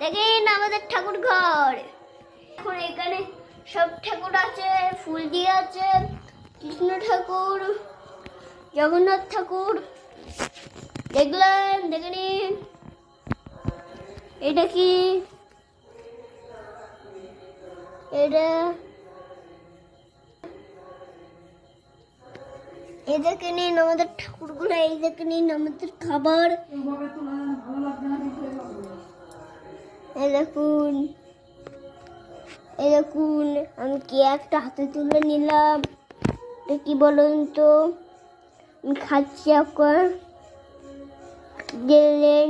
দেখেন আমাদের ঠাকুর ঘর। এখন এখানে সব ঠাকুর আছে, ফুল দিয়ে আছে, কৃষ্ণ ঠাকুর, জগন্নাথ ঠাকুর। দেখলেন, দেখে নিন। এটা কি? এটা এই দেখে নিন আমাদের ঠাকুরগুলো, এই দেখে নিন আমাদের খাবার। এই দেখুন, এই দেখুন, আমি কি একটা হাতে তুলে নিলাম। এটা কি বলুন তো? আমি খাচ্ছি এখন। দিলেন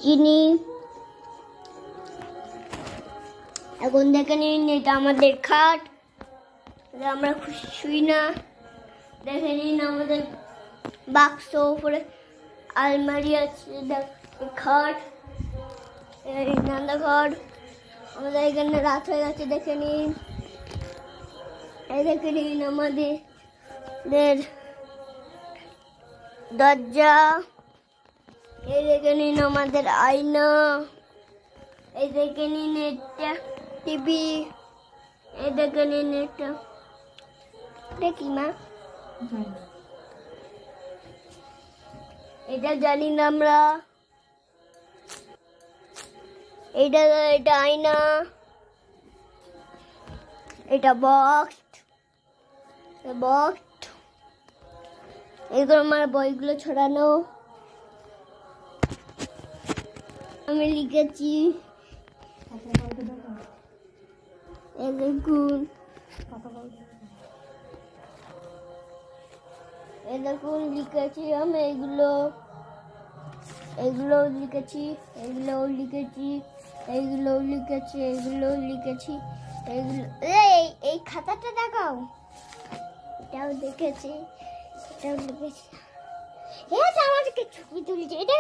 চিনি। এখন দেখে নিন, এটা আমাদের খাট, আমরা খুশি শুই না। দেখে নিন আমাদের বাক্স, উপরে আলমারি আছে, খাট, নান্দা ঘর। আমাদের এখানে রাত হয়ে গেছে, দেখে নিন। এই দেখে নিন আমাদের দরজা। এই দেখে নিন আমাদের আয়না। এই দেখে নিন এটা টিভি। এই দেখে নিন এটা কি মা? এটা জানি না আমরা। এটা আয়না, এটা বক্স। এগুলো আমার বইগুলো ছড়ানো, আমি লিখেছি। এই দেখুন, লিখেছি আমি এগুলো লিখেছি, এগুলোও লিখেছি, এইগুলোও লিখেছি, এগুলোও লিখেছি, এইগুলো। এই খাতাটা দেখাও। এটাও দেখেছি, এটাও লিখেছি। আমাদেরকে ছবি তুলেছি, এটা